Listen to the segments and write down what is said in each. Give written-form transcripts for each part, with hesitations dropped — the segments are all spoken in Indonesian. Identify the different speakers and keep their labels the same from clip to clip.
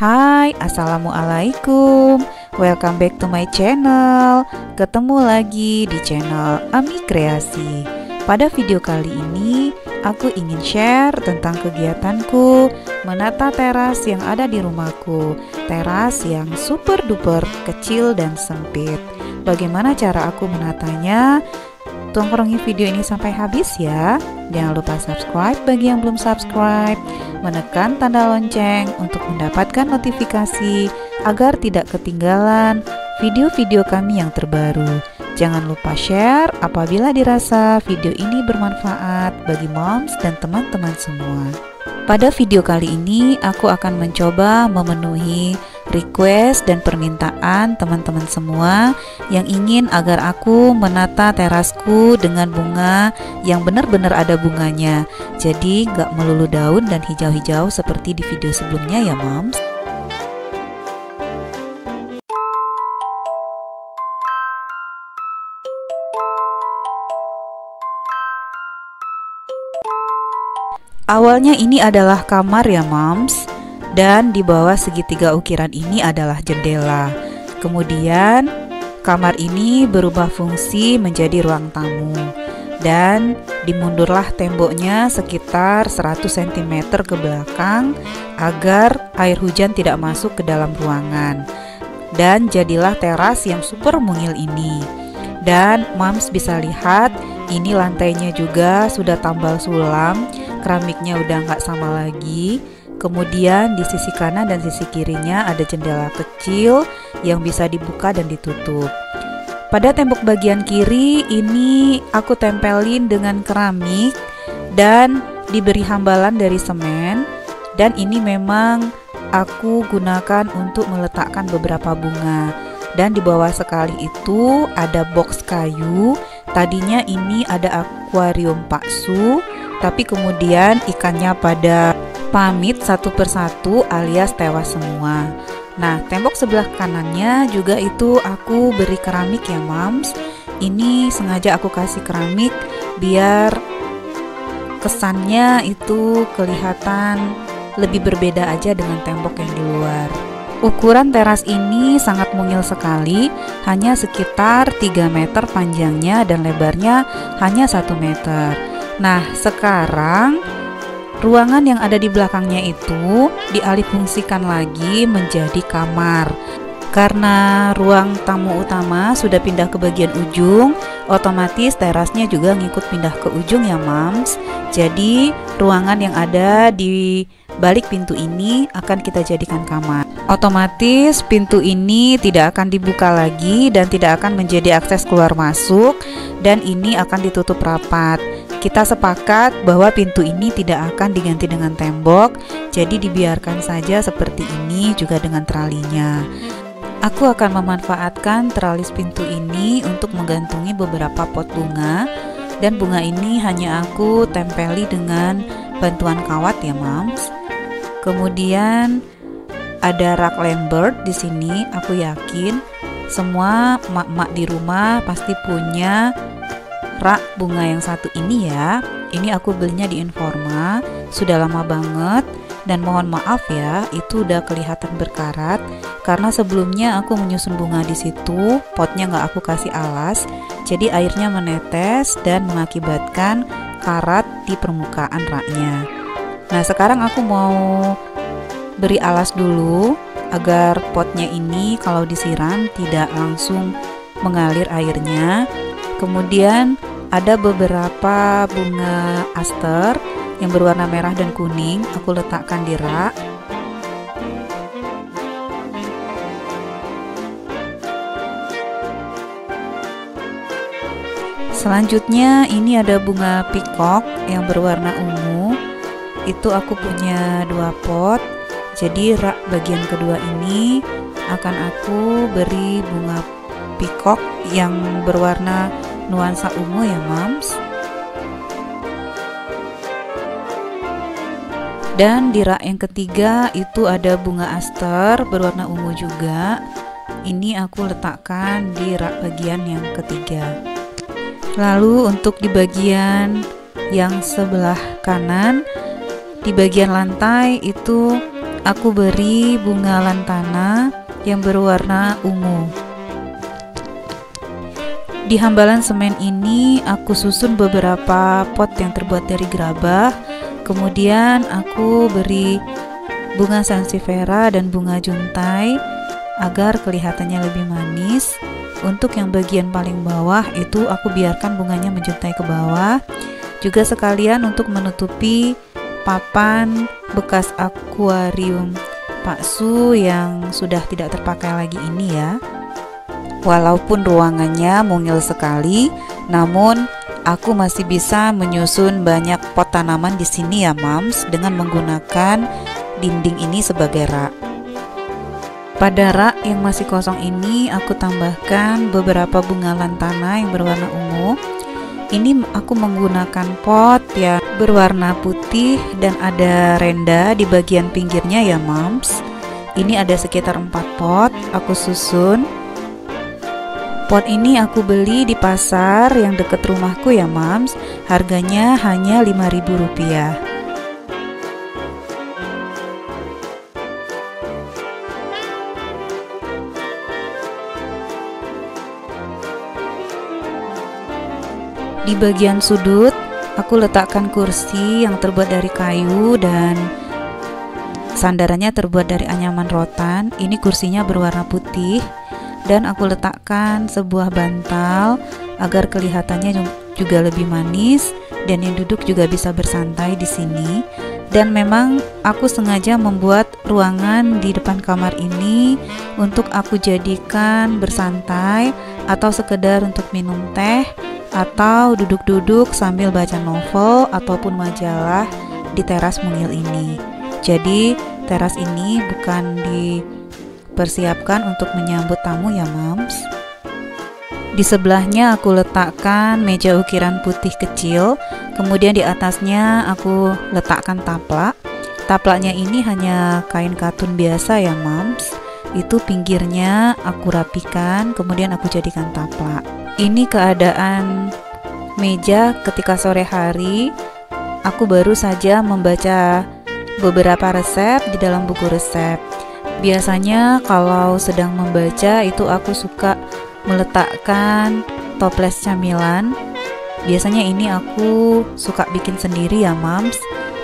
Speaker 1: Hai, assalamualaikum. Welcome back to my channel. Ketemu lagi di channel Ami Kreasi. Pada video kali ini, aku ingin share tentang kegiatanku menata teras yang ada di rumahku. Teras yang super duper kecil dan sempit. Bagaimana cara aku menatanya? Tongkrongi video ini sampai habis ya. Jangan lupa subscribe bagi yang belum subscribe, menekan tanda lonceng untuk mendapatkan notifikasi agar tidak ketinggalan video-video kami yang terbaru. Jangan lupa share apabila dirasa video ini bermanfaat bagi moms dan teman-teman semua. Pada video kali ini aku akan mencoba memenuhi request dan permintaan teman-teman semua yang ingin agar aku menata terasku dengan bunga yang benar-benar ada bunganya. Jadi gak melulu daun dan hijau-hijau seperti di video sebelumnya ya moms. Awalnya ini adalah kamar ya moms, dan di bawah segitiga ukiran ini adalah jendela. Kemudian kamar ini berubah fungsi menjadi ruang tamu, dan dimundurlah temboknya sekitar 100 cm ke belakang agar air hujan tidak masuk ke dalam ruangan. Dan jadilah teras yang super mungil ini. Dan moms bisa lihat ini lantainya juga sudah tambal sulam, keramiknya udah nggak sama lagi. Kemudian di sisi kanan dan sisi kirinya ada jendela kecil yang bisa dibuka dan ditutup. Pada tembok bagian kiri ini aku tempelin dengan keramik dan diberi hambalan dari semen. Dan ini memang aku gunakan untuk meletakkan beberapa bunga. Dan di bawah sekali itu ada box kayu. Tadinya ini ada akuarium paksu, tapi kemudian ikannya pada pamit satu persatu alias tewas semua. Nah, tembok sebelah kanannya juga itu aku beri keramik ya moms. Ini sengaja aku kasih keramik biar kesannya itu kelihatan lebih berbeda aja dengan tembok yang di luar. Ukuran teras ini sangat mungil sekali, hanya sekitar 3 meter panjangnya dan lebarnya hanya 1 meter. Nah, sekarang ruangan yang ada di belakangnya itu dialihfungsikan lagi menjadi kamar. Karena ruang tamu utama sudah pindah ke bagian ujung, otomatis terasnya juga ngikut pindah ke ujung ya moms. Jadi ruangan yang ada di balik pintu ini akan kita jadikan kamar. Otomatis pintu ini tidak akan dibuka lagi dan tidak akan menjadi akses keluar masuk, dan ini akan ditutup rapat. Kita sepakat bahwa pintu ini tidak akan diganti dengan tembok, jadi dibiarkan saja seperti ini juga dengan tralinya. Aku akan memanfaatkan teralis pintu ini untuk menggantungi beberapa pot bunga, dan bunga ini hanya aku tempeli dengan bantuan kawat ya moms. Kemudian ada rak lambert di sini. Aku yakin semua emak-emak di rumah pasti punya rak bunga yang satu ini ya. Ini aku belinya di Informa, sudah lama banget, dan mohon maaf ya, itu udah kelihatan berkarat karena sebelumnya aku menyusun bunga di situ, potnya nggak aku kasih alas, jadi airnya menetes dan mengakibatkan karat di permukaan raknya. Nah, sekarang aku mau beri alas dulu agar potnya ini kalau disiram tidak langsung mengalir airnya. Kemudian ada beberapa bunga aster yang berwarna merah dan kuning, aku letakkan di rak. Selanjutnya ini ada bunga peacock yang berwarna ungu. Itu aku punya 2 pot. Jadi rak bagian kedua ini akan aku beri bunga peacock yang berwarna nuansa ungu ya moms. Dan di rak yang ketiga itu ada bunga aster berwarna ungu juga. Ini aku letakkan di rak bagian yang ketiga. Lalu untuk di bagian yang sebelah kanan, di bagian lantai itu aku beri bunga lantana yang berwarna ungu. Di hambalan semen ini aku susun beberapa pot yang terbuat dari gerabah. Kemudian aku beri bunga sansevieria dan bunga juntai agar kelihatannya lebih manis. Untuk yang bagian paling bawah itu aku biarkan bunganya menjuntai ke bawah, juga sekalian untuk menutupi papan bekas akuarium Pak Su yang sudah tidak terpakai lagi ini ya. Walaupun ruangannya mungil sekali, namun aku masih bisa menyusun banyak pot tanaman di sini ya Mams, dengan menggunakan dinding ini sebagai rak. Pada rak yang masih kosong ini aku tambahkan beberapa bunga lantana yang berwarna ungu. Ini aku menggunakan pot yang berwarna putih dan ada renda di bagian pinggirnya ya Mams. Ini ada sekitar 4 pot aku susun. Pot ini aku beli di pasar yang dekat rumahku ya Mams. Harganya hanya Rp5.000. Di bagian sudut aku letakkan kursi yang terbuat dari kayu dan sandarannya terbuat dari anyaman rotan. Ini kursinya berwarna putih. Dan aku letakkan sebuah bantal agar kelihatannya juga lebih manis dan yang duduk juga bisa bersantai di sini. Dan memang aku sengaja membuat ruangan di depan kamar ini untuk aku jadikan bersantai atau sekedar untuk minum teh atau duduk-duduk sambil baca novel ataupun majalah di teras mungil ini. Jadi teras ini bukan dipersiapkan untuk menyambut tamu ya Mams. Di sebelahnya aku letakkan meja ukiran putih kecil. Kemudian di atasnya aku letakkan taplak. Taplaknya ini hanya kain katun biasa ya Mams. Itu pinggirnya aku rapikan, kemudian aku jadikan taplak. Ini keadaan meja ketika sore hari. Aku baru saja membaca beberapa resep di dalam buku resep. Biasanya kalau sedang membaca itu aku suka meletakkan toples camilan. Biasanya ini aku suka bikin sendiri ya Mams.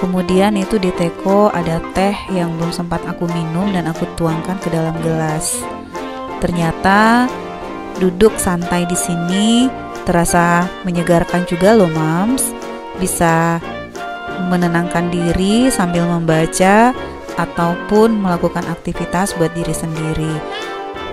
Speaker 1: Kemudian itu di teko ada teh yang belum sempat aku minum dan aku tuangkan ke dalam gelas. Ternyata duduk santai di sini terasa menyegarkan juga loh Mams. Bisa menenangkan diri sambil membaca ataupun melakukan aktivitas buat diri sendiri.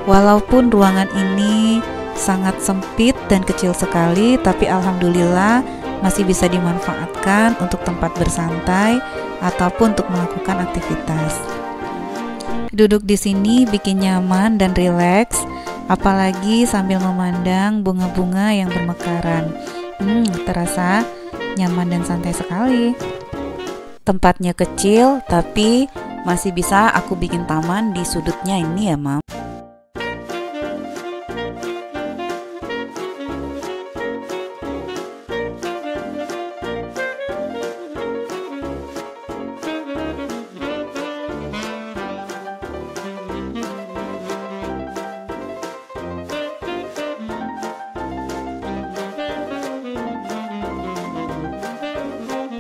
Speaker 1: Walaupun ruangan ini sangat sempit dan kecil sekali, tapi alhamdulillah masih bisa dimanfaatkan untuk tempat bersantai ataupun untuk melakukan aktivitas. Duduk di sini bikin nyaman dan rileks, apalagi sambil memandang bunga-bunga yang bermekaran. Terasa nyaman dan santai sekali. Tempatnya kecil, tapi masih bisa aku bikin taman di sudutnya ini ya Mam.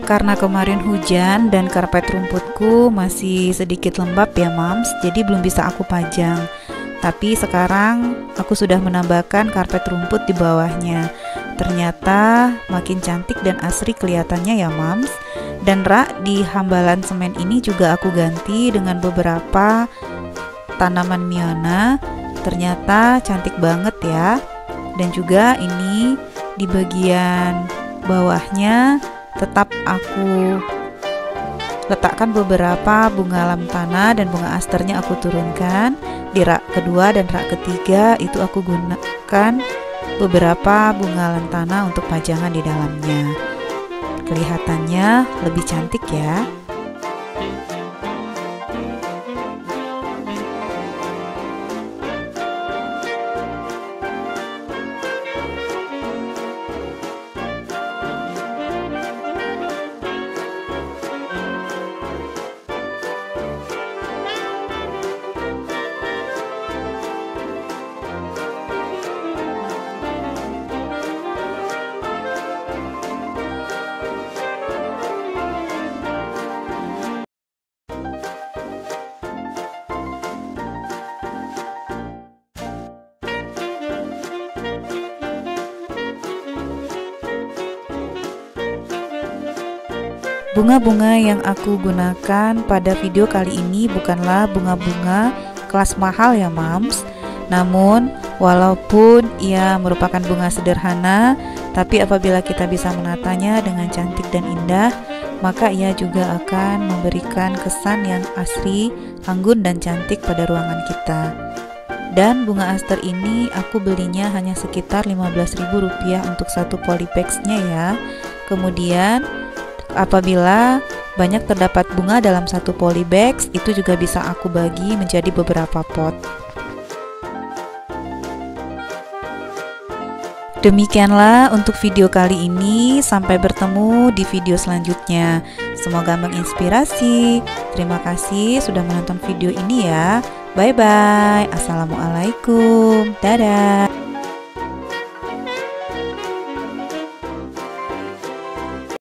Speaker 1: Karena kemarin hujan dan karpet rumputku masih sedikit lembab ya Mams, jadi belum bisa aku pajang. Tapi sekarang aku sudah menambahkan karpet rumput di bawahnya. Ternyata makin cantik dan asri kelihatannya ya Mams. Dan rak di hambalan semen ini juga aku ganti dengan beberapa tanaman miona. Ternyata cantik banget ya. Dan juga ini di bagian bawahnya tetap aku letakkan beberapa bunga lantana dan bunga asternya aku turunkan. Di rak kedua dan rak ketiga itu aku gunakan beberapa bunga lantana untuk pajangan di dalamnya. Kelihatannya lebih cantik ya. Bunga-bunga yang aku gunakan pada video kali ini bukanlah bunga-bunga kelas mahal ya Mams. Namun walaupun ia merupakan bunga sederhana, tapi apabila kita bisa menatanya dengan cantik dan indah, maka ia juga akan memberikan kesan yang asri, anggun dan cantik pada ruangan kita. Dan bunga aster ini aku belinya hanya sekitar Rp15.000 untuk satu polybags-nya ya. Kemudian apabila banyak terdapat bunga dalam satu polybags, itu juga bisa aku bagi menjadi beberapa pot. Demikianlah untuk video kali ini, sampai bertemu di video selanjutnya. Semoga menginspirasi. Terima kasih sudah menonton video ini ya. Bye bye. Assalamualaikum. Dadah.